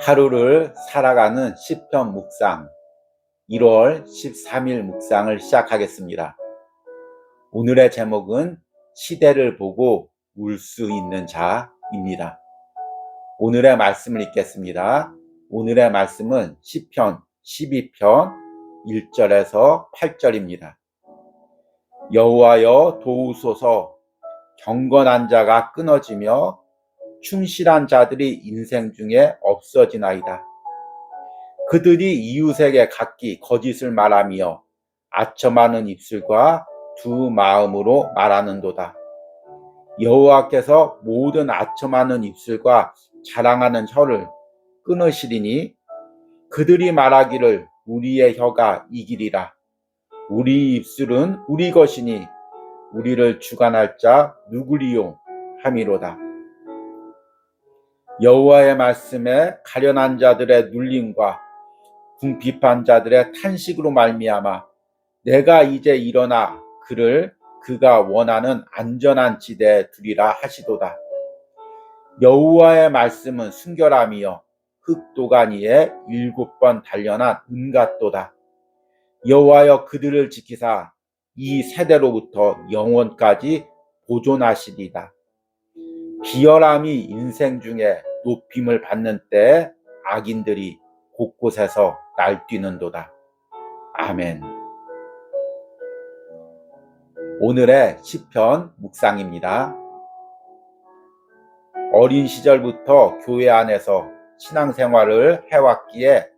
하루를 살아가는 시편 묵상 1월 13일 묵상을 시작하겠습니다. 오늘의 제목은 시대를 보고 울 수 있는 자입니다. 오늘의 말씀을 읽겠습니다. 오늘의 말씀은 시편 12편 1절에서 8절입니다. 여호와여 도우소서. 경건한 자가 끊어지며 충실한 자들이 인생 중에 없어지나이다. 그들이 이웃에게 각기 거짓을 말하며 아첨하는 입술과 두 마음으로 말하는도다. 여호와께서 모든 아첨하는 입술과 자랑하는 혀를 끊으시리니 그들이 말하기를 우리의 혀가 이기리라. 우리 입술은 우리 것이니 우리를 주관할 자 누구리요 하미로다. 여호와의 말씀에 가련한 자들의 눌림과 궁핍한 자들의 탄식으로 말미암아 내가 이제 일어나 그를 그가 원하는 안전한 지대에 두리라 하시도다. 여호와의 말씀은 순결함이여 흙도가니에 7번 단련한 은같도다. 여호와여 그들을 지키사 이 세대로부터 영원까지 보존하시리다. 비열함이 인생 중에 높임을 받는 때에 악인들이 곳곳에서 날뛰는도다. 아멘. 오늘의 시편 묵상입니다. 어린 시절부터 교회 안에서 신앙생활을 해왔기에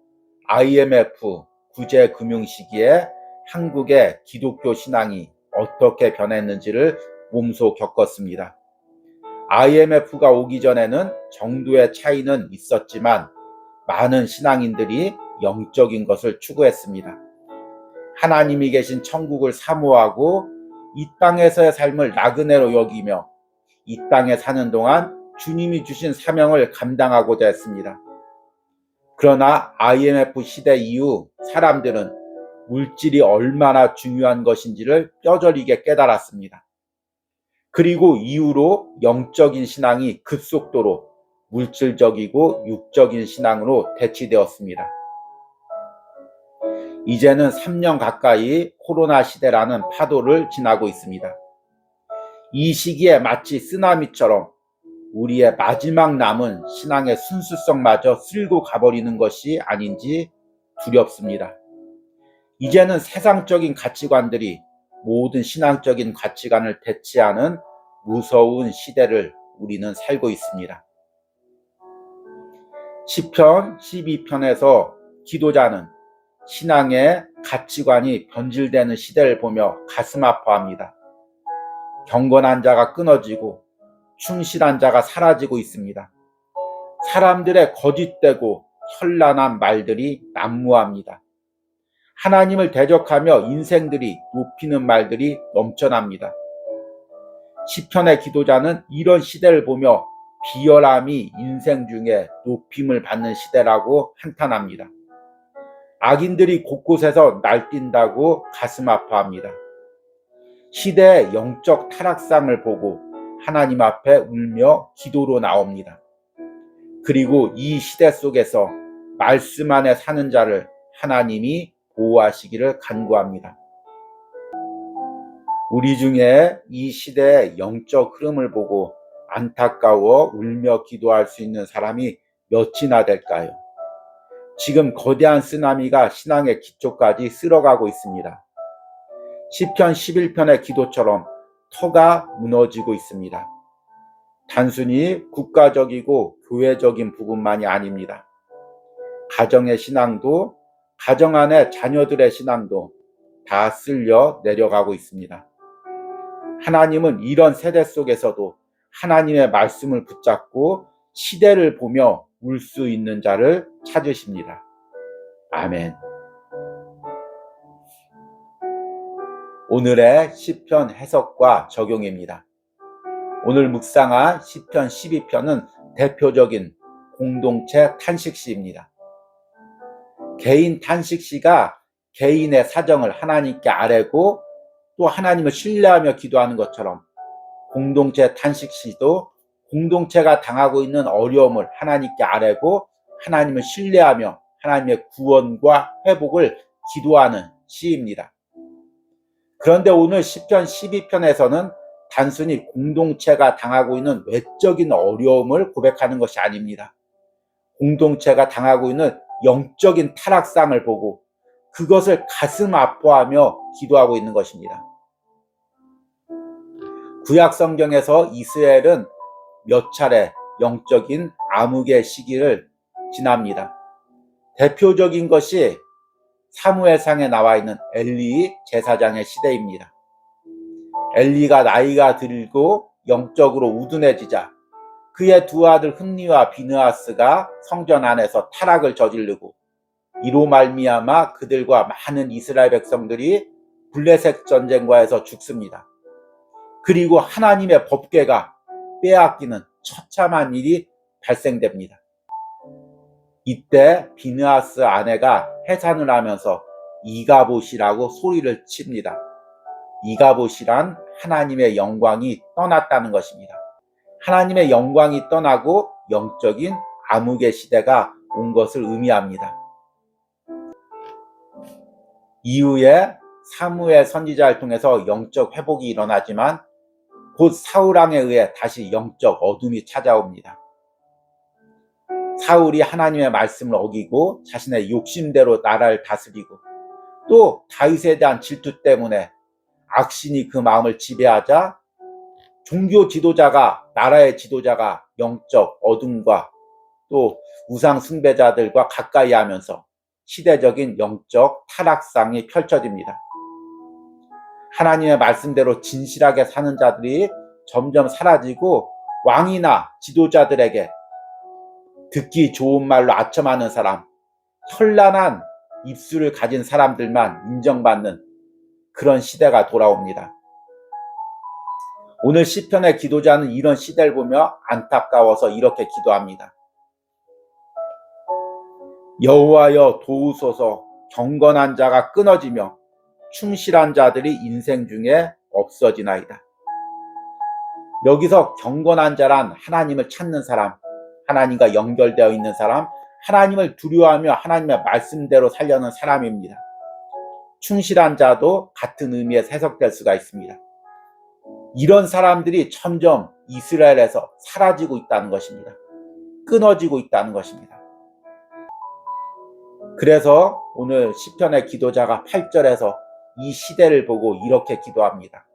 IMF 구제금융 시기에 한국의 기독교 신앙이 어떻게 변했는지를 몸소 겪었습니다. IMF가 오기 전에는 정도의 차이는 있었지만 많은 신앙인들이 영적인 것을 추구했습니다. 하나님이 계신 천국을 사모하고 이 땅에서의 삶을 나그네로 여기며 이 땅에 사는 동안 주님이 주신 사명을 감당하고자 했습니다. 그러나 IMF 시대 이후 사람들은 물질이 얼마나 중요한 것인지를 뼈저리게 깨달았습니다. 그리고 이후로 영적인 신앙이 급속도로 물질적이고 육적인 신앙으로 대치되었습니다. 이제는 3년 가까이 코로나 시대라는 파도를 지나고 있습니다. 이 시기에 마치 쓰나미처럼 우리의 마지막 남은 신앙의 순수성마저 쓸고 가버리는 것이 아닌지 두렵습니다. 이제는 세상적인 가치관들이 모든 신앙적인 가치관을 대체하는 무서운 시대를 우리는 살고 있습니다. 시편 12편에서 기도자는 신앙의 가치관이 변질되는 시대를 보며 가슴 아파합니다. 경건한 자가 끊어지고 충실한 자가 사라지고 있습니다. 사람들의 거짓되고 현란한 말들이 난무합니다. 하나님을 대적하며 인생들이 높이는 말들이 넘쳐납니다. 시편의 기도자는 이런 시대를 보며 비열함이 인생 중에 높임을 받는 시대라고 한탄합니다. 악인들이 곳곳에서 날뛴다고 가슴 아파합니다. 시대의 영적 타락상을 보고 하나님 앞에 울며 기도로 나옵니다. 그리고 이 시대 속에서 말씀 안에 사는 자를 하나님이 보호하시기를 간구합니다. 우리 중에 이 시대의 영적 흐름을 보고 안타까워 울며 기도할 수 있는 사람이 몇이나 될까요? 지금 거대한 쓰나미가 신앙의 기초까지 쓸어가고 있습니다. 시편 11편의 기도처럼 터가 무너지고 있습니다. 단순히 국가적이고 교회적인 부분만이 아닙니다. 가정의 신앙도 가정 안에 자녀들의 신앙도 다 쓸려 내려가고 있습니다. 하나님은 이런 세대 속에서도 하나님의 말씀을 붙잡고 시대를 보며 울 수 있는 자를 찾으십니다. 아멘. 오늘의 시편 해석과 적용입니다. 오늘 묵상한 시편 12편은 대표적인 공동체 탄식시입니다. 개인 탄식시가 개인의 사정을 하나님께 아뢰고 또 하나님을 신뢰하며 기도하는 것처럼 공동체 탄식시도 공동체가 당하고 있는 어려움을 하나님께 아뢰고 하나님을 신뢰하며 하나님의 구원과 회복을 기도하는 시입니다. 그런데 오늘 시편 12편에서는 단순히 공동체가 당하고 있는 외적인 어려움을 고백하는 것이 아닙니다. 공동체가 당하고 있는 영적인 타락상을 보고 그것을 가슴 아파하며 기도하고 있는 것입니다. 구약 성경에서 이스라엘은 몇 차례 영적인 암흑의 시기를 지납니다. 대표적인 것이 사무엘상에 나와 있는 엘리 제사장의 시대입니다. 엘리가 나이가 들고 영적으로 우둔해지자 그의 두 아들 흠니와 비느하스가 성전 안에서 타락을 저지르고 이로 말미암아 그들과 많은 이스라엘 백성들이 블레셋 전쟁과에서 죽습니다. 그리고 하나님의 법궤가 빼앗기는 처참한 일이 발생됩니다. 이때 비느하스 아내가 해산을 하면서 이가봇이라고 소리를 칩니다. 이가봇이란 하나님의 영광이 떠났다는 것입니다. 하나님의 영광이 떠나고 영적인 암흑의 시대가 온 것을 의미합니다. 이후에 사무엘 선지자를 통해서 영적 회복이 일어나지만 곧 사울왕에 의해 다시 영적 어둠이 찾아옵니다. 사울이 하나님의 말씀을 어기고 자신의 욕심대로 나라를 다스리고 또 다윗에 대한 질투 때문에 악신이 그 마음을 지배하자 종교 지도자가 나라의 지도자가 영적 어둠과 또 우상 숭배자들과 가까이 하면서 시대적인 영적 타락상이 펼쳐집니다. 하나님의 말씀대로 진실하게 사는 자들이 점점 사라지고 왕이나 지도자들에게 듣기 좋은 말로 아첨하는 사람, 현란한 입술을 가진 사람들만 인정받는 그런 시대가 돌아옵니다. 오늘 시편의 기도자는 이런 시대를 보며 안타까워서 이렇게 기도합니다. 여호와여 도우소서. 경건한 자가 끊어지며 충실한 자들이 인생 중에 없어지나이다. 여기서 경건한 자란 하나님을 찾는 사람, 하나님과 연결되어 있는 사람, 하나님을 두려워하며 하나님의 말씀대로 살려는 사람입니다. 충실한 자도 같은 의미에서 해석될 수가 있습니다. 이런 사람들이 점점 이스라엘에서 사라지고 있다는 것입니다. 끊어지고 있다는 것입니다. 그래서 오늘 시편의 기도자가 8절에서 이 시대를 보고 이렇게 기도합니다.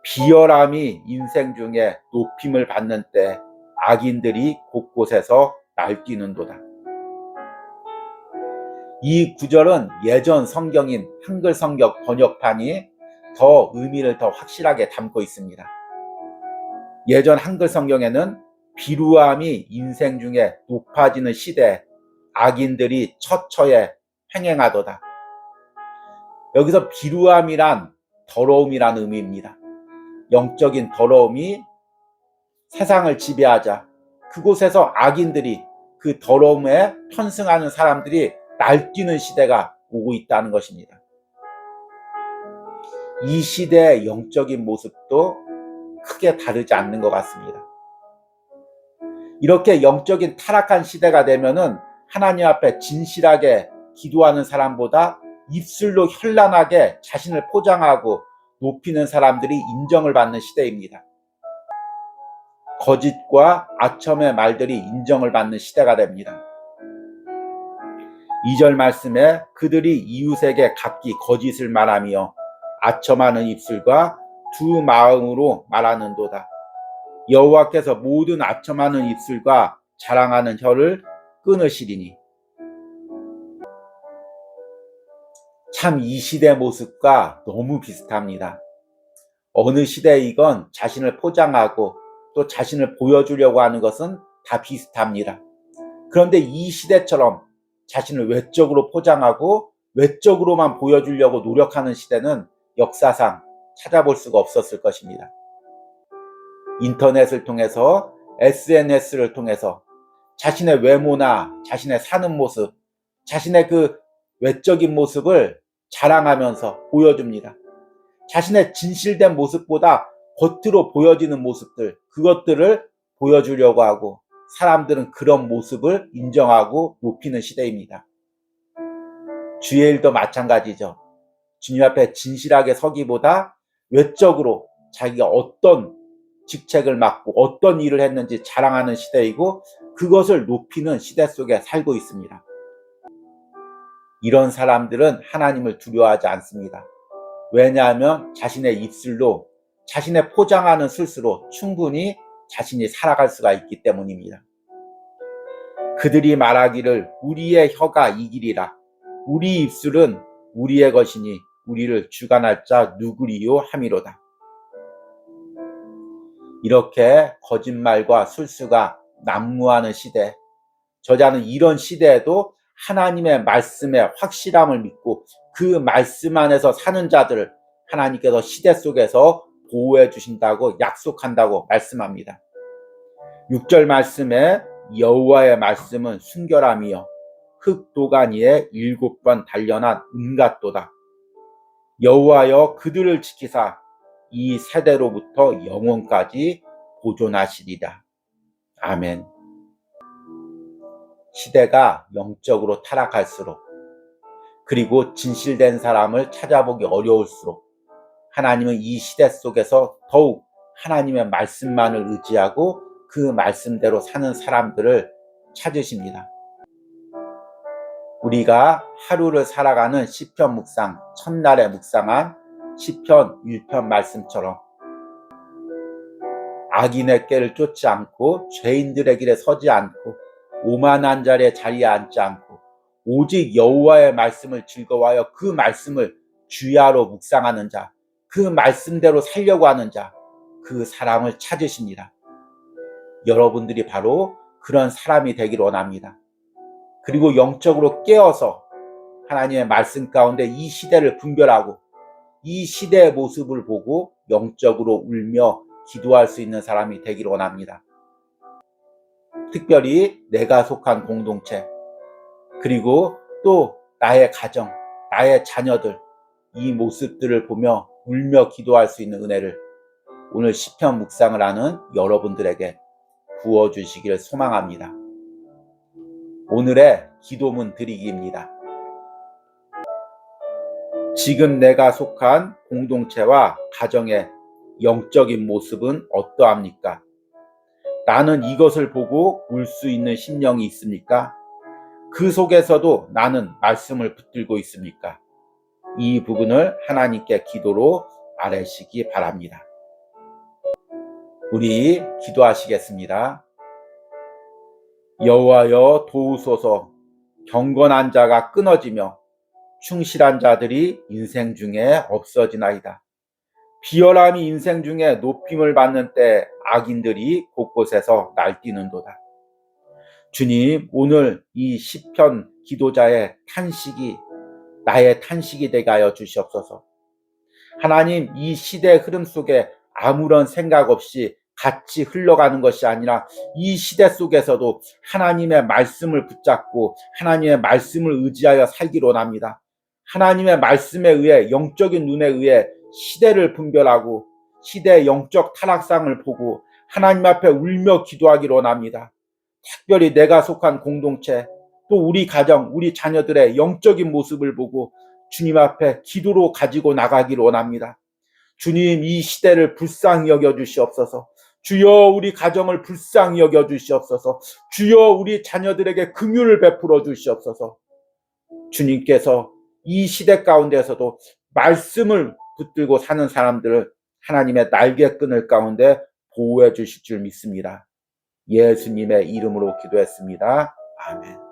비열함이 인생 중에 높임을 받는 때 악인들이 곳곳에서 날뛰는도다. 이 구절은 예전 성경인 한글 성경 번역판이 더 의미를 더 확실하게 담고 있습니다. 예전 한글 성경에는 비루함이 인생 중에 높아지는 시대에 악인들이 처처에 횡행하도다. 여기서 비루함이란 더러움이란 의미입니다. 영적인 더러움이 세상을 지배하자 그곳에서 악인들이 그 더러움에 편승하는 사람들이 날뛰는 시대가 오고 있다는 것입니다. 이 시대의 영적인 모습도 크게 다르지 않는 것 같습니다. 이렇게 영적인 타락한 시대가 되면은 하나님 앞에 진실하게 기도하는 사람보다 입술로 현란하게 자신을 포장하고 높이는 사람들이 인정을 받는 시대입니다. 거짓과 아첨의 말들이 인정을 받는 시대가 됩니다. 2절 말씀에 그들이 이웃에게 각기 거짓을 말하며 아첨하는 입술과 두 마음으로 말하는도다. 여호와께서 모든 아첨하는 입술과 자랑하는 혀를 끊으시리니. 참 이 시대 모습과 너무 비슷합니다. 어느 시대이건 자신을 포장하고 또 자신을 보여주려고 하는 것은 다 비슷합니다. 그런데 이 시대처럼 자신을 외적으로 포장하고 외적으로만 보여주려고 노력하는 시대는 역사상 찾아볼 수가 없었을 것입니다. 인터넷을 통해서 SNS를 통해서 자신의 외모나 자신의 사는 모습, 자신의 그 외적인 모습을 자랑하면서 보여줍니다. 자신의 진실된 모습보다 겉으로 보여지는 모습들, 그것들을 보여주려고 하고 사람들은 그런 모습을 인정하고 높이는 시대입니다. 주의 일도 마찬가지죠. 주님 앞에 진실하게 서기보다 외적으로 자기가 어떤 직책을 맡고 어떤 일을 했는지 자랑하는 시대이고 그것을 높이는 시대 속에 살고 있습니다. 이런 사람들은 하나님을 두려워하지 않습니다. 왜냐하면 자신의 입술로 자신의 포장하는 술수로 충분히 자신이 살아갈 수가 있기 때문입니다. 그들이 말하기를 우리의 혀가 이기리라. 우리 입술은 우리의 것이니 우리를 주관할 자 누구리요 함이로다. 이렇게 거짓말과 술수가 난무하는 시대, 저자는 이런 시대에도 하나님의 말씀의 확실함을 믿고 그 말씀 안에서 사는 자들을 하나님께서 시대 속에서 보호해 주신다고 약속한다고 말씀합니다. 6절 말씀에 여호와의 말씀은 순결함이요 흙도간 위에 7번 단련한 은같도다. 여호와여 그들을 지키사 이 세대로부터 영원까지 보존하시리라. 아멘. 시대가 영적으로 타락할수록 그리고 진실된 사람을 찾아보기 어려울수록 하나님은 이 시대 속에서 더욱 하나님의 말씀만을 의지하고 그 말씀대로 사는 사람들을 찾으십니다. 우리가 하루를 살아가는 시편 묵상, 첫날에 묵상한 시편 1편 말씀처럼 악인의 꾀를 쫓지 않고 죄인들의 길에 서지 않고 오만한 자리에 앉지 않고 오직 여호와의 말씀을 즐거워하여 그 말씀을 주야로 묵상하는 자, 그 말씀대로 살려고 하는 자, 그 사람을 찾으십니다. 여러분들이 바로 그런 사람이 되기를 원합니다. 그리고 영적으로 깨어서 하나님의 말씀 가운데 이 시대를 분별하고 이 시대의 모습을 보고 영적으로 울며 기도할 수 있는 사람이 되기를 원합니다. 특별히 내가 속한 공동체, 그리고 또 나의 가정, 나의 자녀들, 이 모습들을 보며 울며 기도할 수 있는 은혜를 오늘 시편 묵상을 하는 여러분들에게 부어주시기를 소망합니다. 오늘의 기도문 드리기입니다. 지금 내가 속한 공동체와 가정의 영적인 모습은 어떠합니까? 나는 이것을 보고 울 수 있는 심령이 있습니까? 그 속에서도 나는 말씀을 붙들고 있습니까? 이 부분을 하나님께 기도로 아뢰시기 바랍니다. 우리 기도하시겠습니다. 여호와여 도우소서. 경건한 자가 끊어지며 충실한 자들이 인생 중에 없어지나이다. 비열함이 인생 중에 높임을 받는 때 악인들이 곳곳에서 날뛰는도다. 주님, 오늘 이 시편 기도자의 탄식이 나의 탄식이 되게 하여 주시옵소서. 하나님, 이 시대의 흐름 속에 아무런 생각 없이 같이 흘러가는 것이 아니라 이 시대 속에서도 하나님의 말씀을 붙잡고 하나님의 말씀을 의지하여 살기를 원합니다. 하나님의 말씀에 의해 영적인 눈에 의해 시대를 분별하고 시대의 영적 타락상을 보고 하나님 앞에 울며 기도하기를 원합니다. 특별히 내가 속한 공동체, 또 우리 가정, 우리 자녀들의 영적인 모습을 보고 주님 앞에 기도로 가지고 나가기를 원합니다. 주님, 이 시대를 불쌍히 여겨주시옵소서. 주여, 우리 가정을 불쌍히 여겨주시옵소서. 주여, 우리 자녀들에게 긍휼을 베풀어 주시옵소서. 주님께서 이 시대 가운데서도 말씀을 붙들고 사는 사람들을 하나님의 날개끈을 가운데 보호해 주실 줄 믿습니다. 예수님의 이름으로 기도했습니다. 아멘.